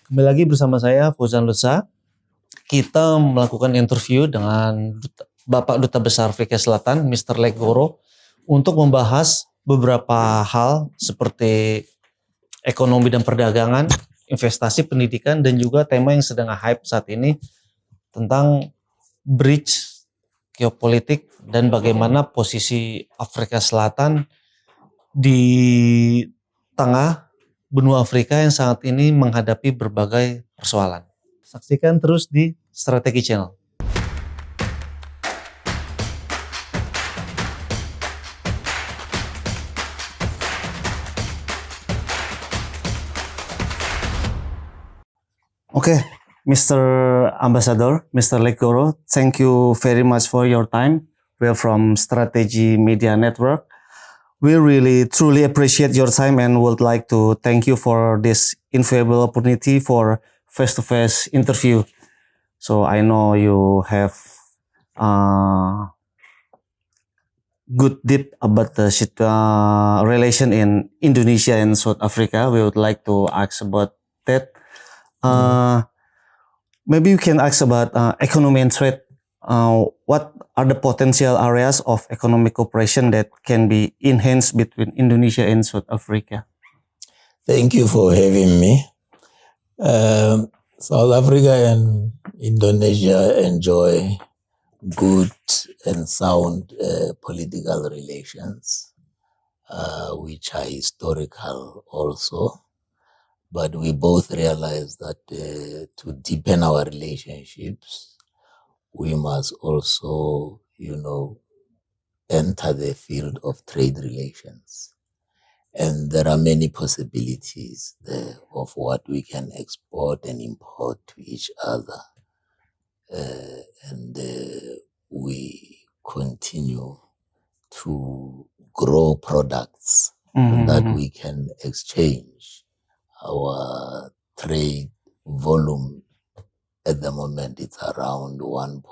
Kembali lagi bersama saya Fauzan Lutsa. Kita melakukan interview dengan Bapak Duta Besar Afrika Selatan, Mr. Lekgoro, untuk membahas beberapa hal seperti ekonomi dan perdagangan, investasi, pendidikan, dan juga tema yang sedang hype saat ini tentang bridge geopolitik dan bagaimana posisi Afrika Selatan di tengah benua Afrika yang saat ini menghadapi berbagai persoalan. Saksikan terus di Strategi Channel. Okay, Mr. Ambassador, Mr. Lekgoro, thank you very much for your time. We're from Strategy Media Network. We really truly appreciate your time and would like to thank you for this invaluable opportunity for face-to-face interview. So I know you have good deep about the relation in Indonesia and South Africa. We would like to ask about that. Maybe you can ask about economy and trade. What are the potential areas of economic cooperation that can be enhanced between Indonesia and South Africa? Thank you for having me. South Africa and Indonesia enjoy good and sound political relations, which are historical also. But we both realize that to deepen our relationships, we must also, enter the field of trade relations. And there are many possibilities there of what we can export and import to each other. And we continue to grow products that we can exchange. Our trade volume at the moment, it's around 1.2,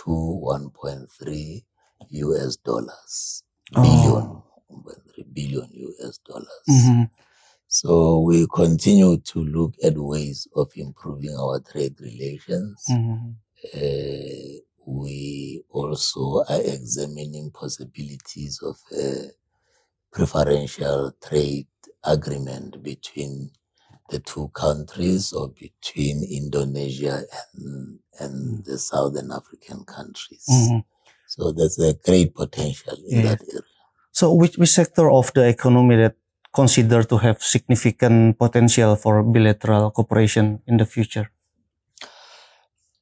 1.3 US dollars, billion, 1.3 billion US dollars. So we continue to look at ways of improving our trade relations. We also are examining possibilities of a preferential trade agreement between the two countries or between Indonesia and the Southern African countries. So there's a great potential in that area. So which sector of the economy that consider to have significant potential for bilateral cooperation in the future?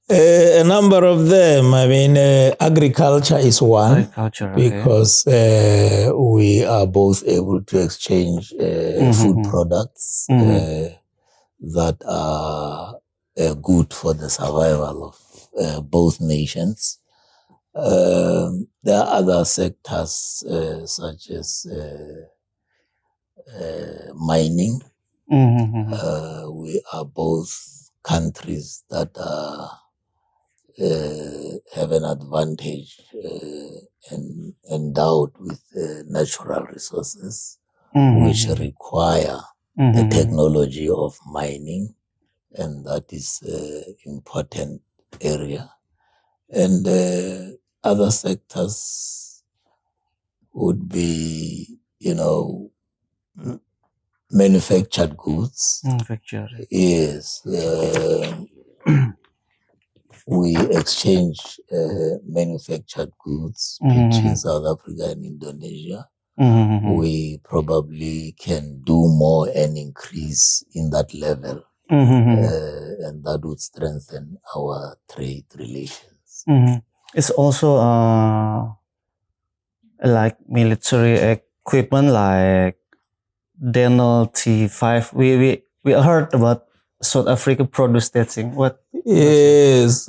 A number of them. I mean, agriculture is one. Because we are both able to exchange food products that are good for the survival of both nations. There are other sectors such as mining. We are both countries that have an advantage and endowed with natural resources which require the technology of mining, and that is an important area. And other sectors would be, manufactured goods. Yes. We exchange manufactured goods between South Africa and Indonesia. We probably can do more and increase in that level. And that would strengthen our trade relations. It's also like military equipment like Denel T5. We heard about South Africa produce that thing. What? Yes.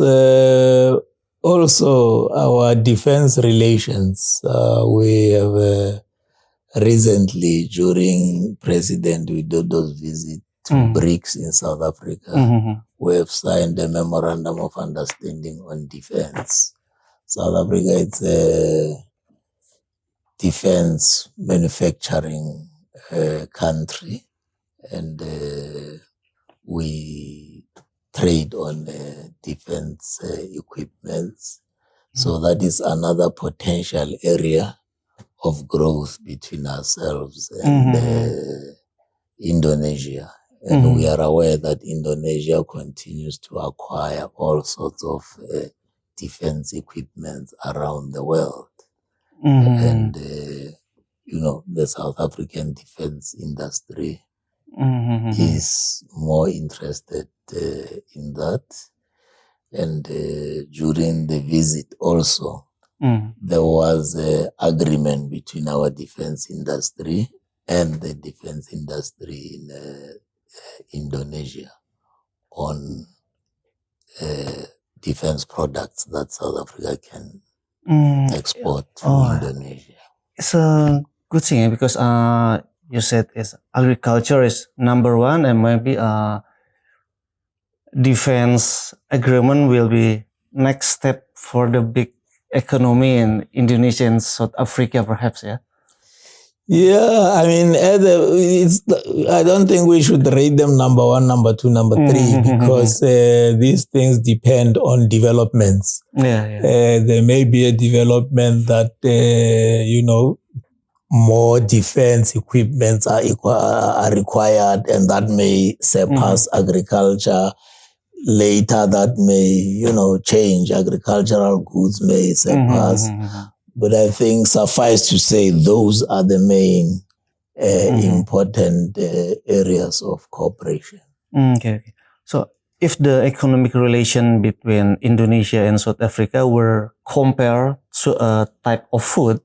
Also, our defense relations. We have recently, during President Widodo's visit to BRICS in South Africa, we have signed a memorandum of understanding on defense. South Africa is a defense manufacturing country, and we trade on defense equipment. So that is another potential area of growth between ourselves and Indonesia. And we are aware that Indonesia continues to acquire all sorts of defense equipment around the world. And, the South African defense industry is more interested in that. And during the visit also, there was an agreement between our defense industry and the defense industry in Indonesia on defense products that South Africa can export to Indonesia. It's a good thing because you said agriculture is number one, and maybe defense agreement will be next step for the big economy in Indonesia and South Africa, perhaps. Yeah, I mean, I don't think we should rate them number one, number two, number three, because these things depend on developments. There may be a development that, more defense equipments are required, and that may surpass agriculture. Later, that may, change. Agricultural goods may surpass. But I think suffice to say, those are the main important areas of cooperation. Okay. So if the economic relation between Indonesia and South Africa were compared to a type of food,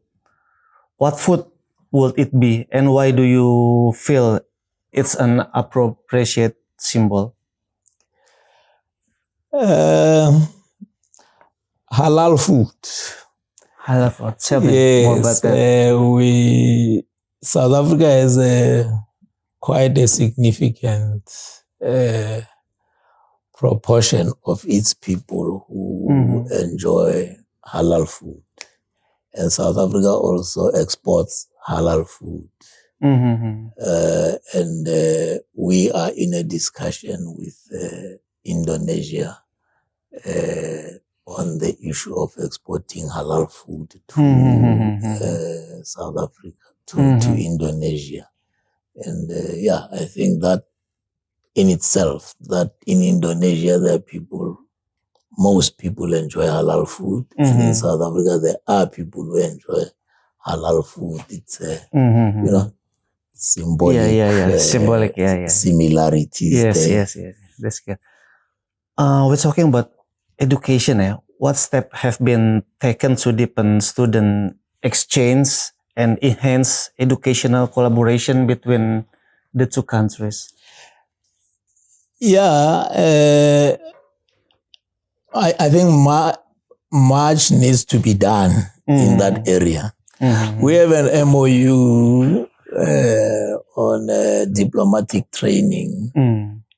what food would it be, and why do you feel it's an appropriate symbol? Halal food. Halal food. Tell me more about that. South Africa has quite a significant proportion of its people who enjoy halal food. And South Africa also exports halal food. And we are in a discussion with Indonesia on the issue of exporting halal food to South Africa, to Indonesia. And I think that in itself, that in Indonesia there are most people enjoy halal food. And in South Africa there are people who enjoy halal food. It's symbolic similarities there. Yes, that's good. We're talking about education. What steps have been taken to deepen student exchange and enhance educational collaboration between the two countries? I think much needs to be done in that area. We have an MOU on diplomatic training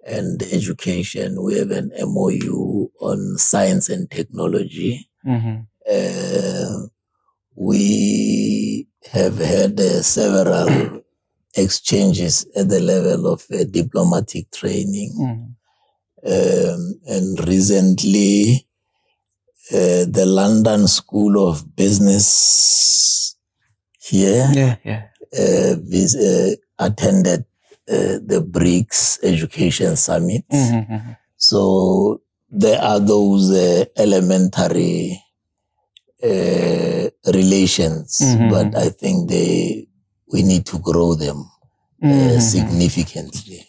and education. We have an MOU on science and technology. We have had several exchanges at the level of diplomatic training. And recently, the London School of Business here attended the BRICS Education Summit. So there are those elementary relations, but I think we need to grow them significantly.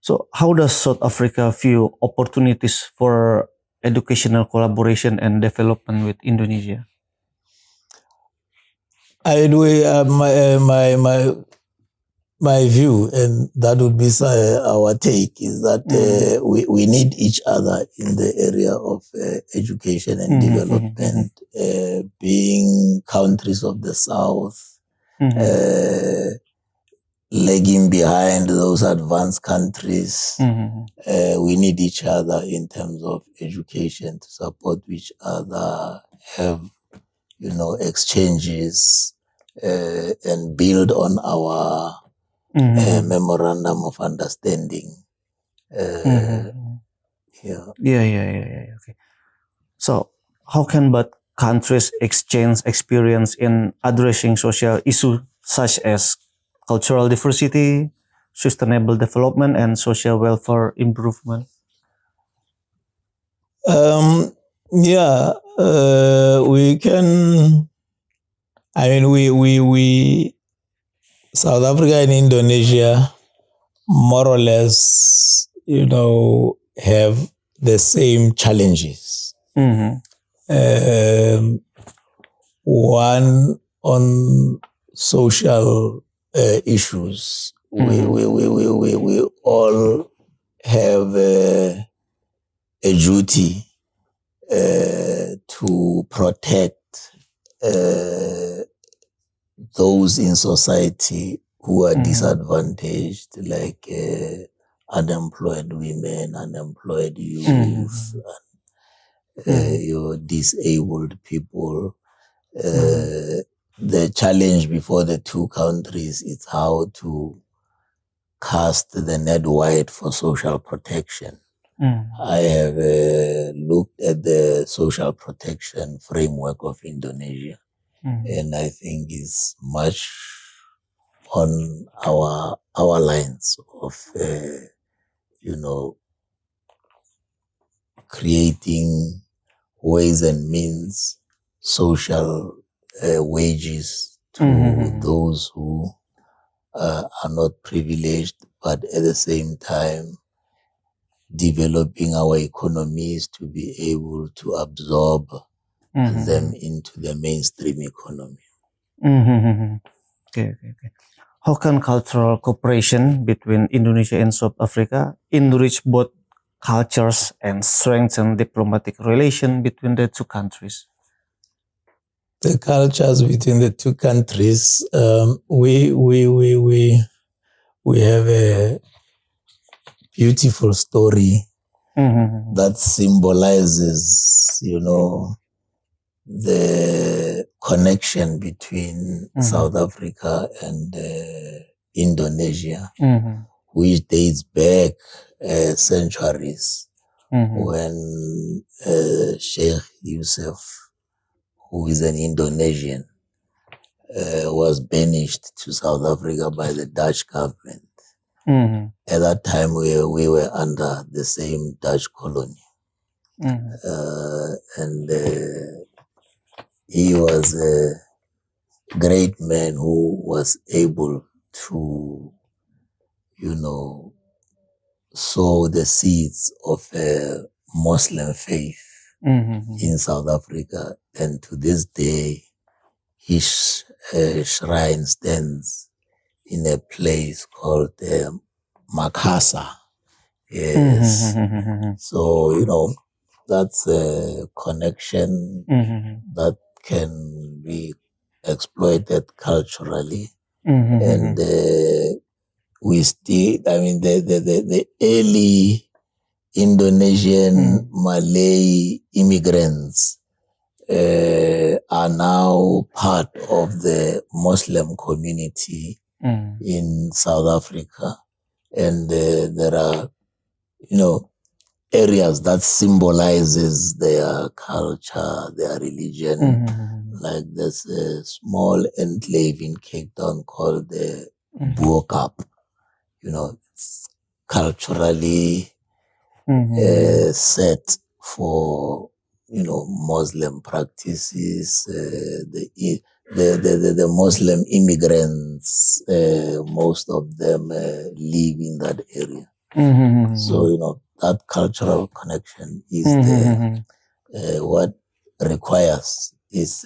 So how does South Africa view opportunities for educational collaboration and development with Indonesia? My view, and that would be our take, is that we need each other in the area of education and development, being countries of the South, lagging behind those advanced countries. We need each other in terms of education to support each other, have, exchanges, and build on our memorandum of understanding Yeah. Yeah. Okay. So, how can both countries exchange experience in addressing social issues such as cultural diversity, sustainable development, and social welfare improvement? Yeah, we can. I mean, we South Africa and Indonesia more or less, have the same challenges. Mm-hmm. One on social issues. We all have a duty to protect those in society who are disadvantaged, like unemployed women, unemployed youth, your disabled people. The challenge before the two countries is how to cast the net wide for social protection. I have looked at the social protection framework of Indonesia, and I think it's much on our lines of creating ways and means social wages to those who are not privileged, but at the same time developing our economies to be able to absorb them into the mainstream economy. Okay. How can cultural cooperation between Indonesia and South Africa enrich both cultures and strengthen diplomatic relation between the two countries? The cultures between the two countries, we have a beautiful story that symbolizes, the connection between South Africa and Indonesia, which dates back centuries when Sheikh Yusuf, who is an Indonesian, was banished to South Africa by the Dutch government. At that time, we were under the same Dutch colony. And he was a great man who was able to, sow the seeds of a Muslim faith in South Africa. And to this day, his shrine stands in a place called Makassar. Yes. So, that's a connection that can be exploited culturally. And we still, the early Indonesian Malay immigrants are now part of the Muslim community in South Africa. And there are, areas that symbolizes their culture, their religion. Like there's a small enclave in Cape Town called the Buokap. It's culturally set for Muslim practices. The Muslim immigrants, most of them live in that area. So that cultural connection is what requires is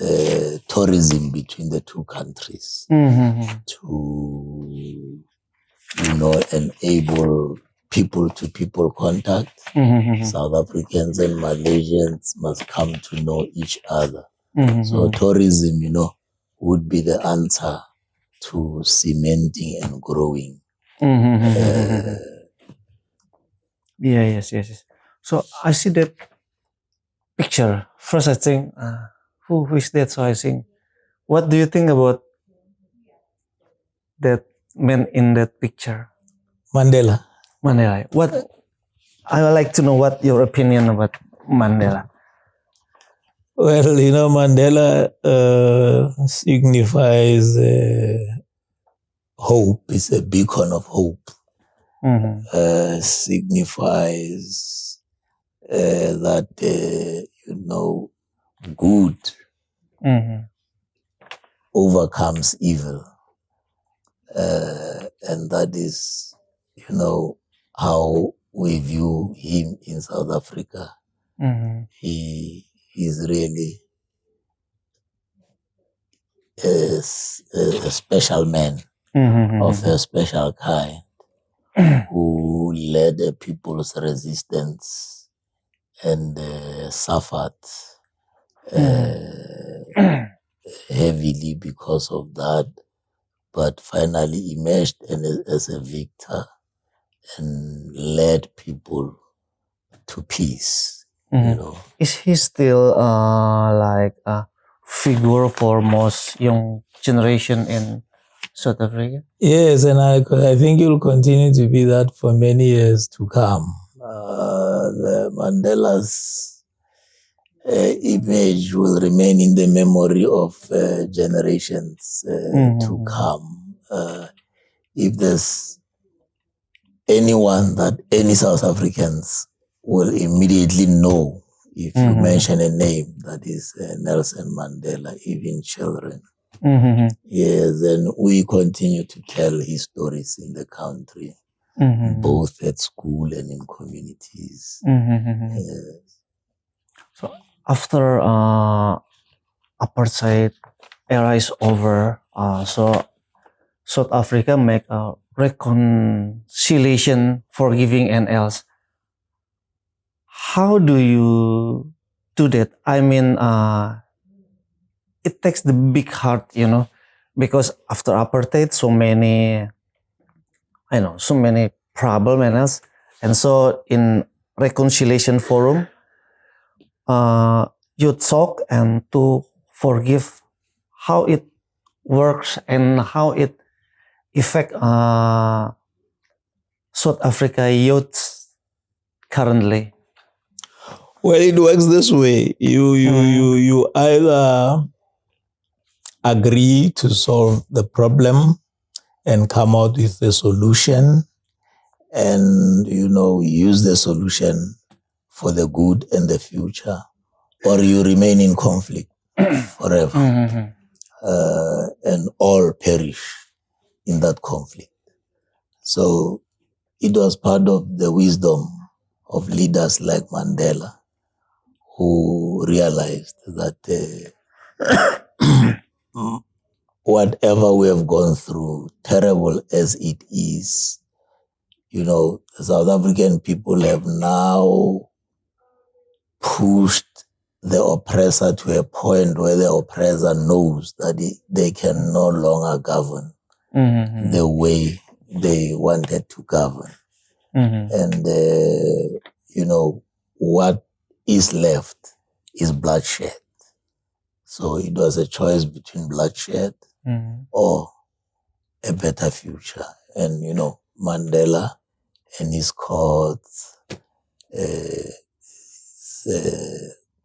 tourism between the two countries to enable people-to-people contact. South Africans and Malaysians must come to know each other. So tourism, would be the answer to cementing and growing. Yes. So I see that picture. First, I think, who is that? So I think, what do you think about that man in that picture? Mandela. Mandela. What I would like to know what your opinion about Mandela. Well, Mandela signifies hope. It's a beacon of hope. Signifies that, good overcomes evil. And that is, how we view him in South Africa. He is really a special man of a special kind who led a people's resistance and suffered heavily because of that, but finally emerged as a victor and led people to peace. Is he still like a figure for most young generation in South Africa? Yes, and I think he will continue to be that for many years to come. The Mandela's image will remain in the memory of generations to come. If there's anyone that any South Africans will immediately know if you mention a name, that is Nelson Mandela, even children. Yes, and we continue to tell his stories in the country, both at school and in communities. Yes. So after apartheid era is over, so South Africa make a reconciliation, forgiving and else. How do you do that? I mean, it takes the big heart, because after apartheid, so many problem and else. And so in reconciliation forum, you talk and to forgive, how it works and how it affect South Africa youth currently. Well, it works this way. You either agree to solve the problem and come out with a solution and, use the solution for the good and the future, or you remain in conflict forever and all perish in that conflict. So it was part of the wisdom of leaders like Mandela, who realized that whatever we have gone through, terrible as it is, the South African people have now pushed the oppressor to a point where the oppressor knows that they can no longer govern the way they wanted to govern. And, what is left is bloodshed. So it was a choice between bloodshed or a better future. And, Mandela and his courts,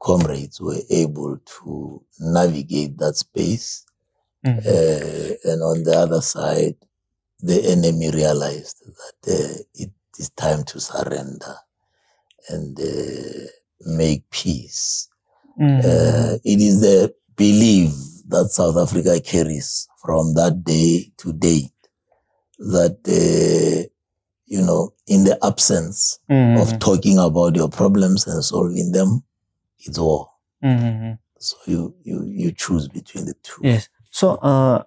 comrades were able to navigate that space. And on the other side, the enemy realized that it is time to surrender and make peace. It is the belief that South Africa carries from that day to date that, in the absence of talking about your problems and solving them, it's war. So you choose between the two. Yes. So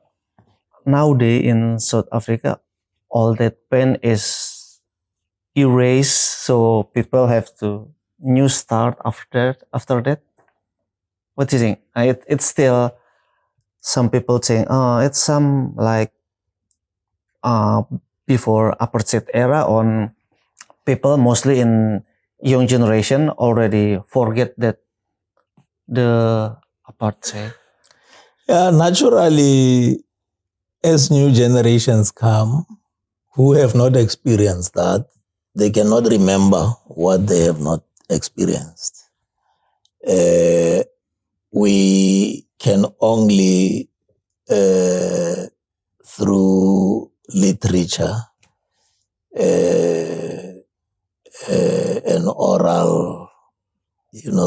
nowadays in South Africa, all that pain is erased, so people have to new start after that. What do you think? It's still some people saying, it's some like before apartheid era, on people mostly in young generation already forget that the apartheid. Yeah, naturally, as new generations come who have not experienced that, they cannot remember what they have not experienced. We can only, through literature, and oral,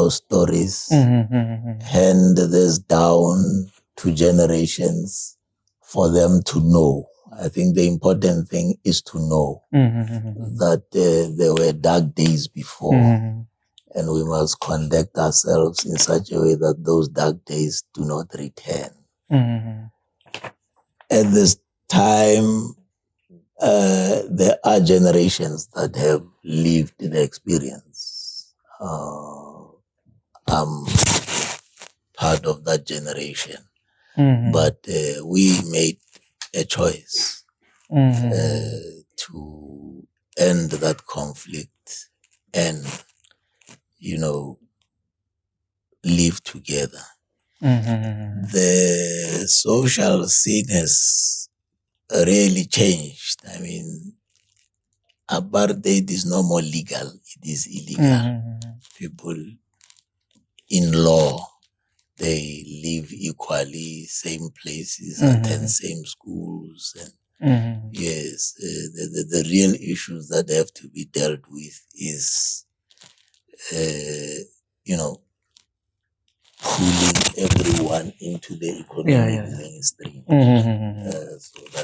stories, hand this down to generations for them to know. I think the important thing is to know that there were dark days before, and we must conduct ourselves in such a way that those dark days do not return. At this time, there are generations that have lived the experience. I'm part of that generation, but we made a choice to end that conflict and, live together. The social scene has really changed. I mean, apartheid is no more legal. It is illegal. People in law, they live equally, same places, attend same schools. And yes, the real issues that have to be dealt with is, pulling everyone into the economic mainstream. So that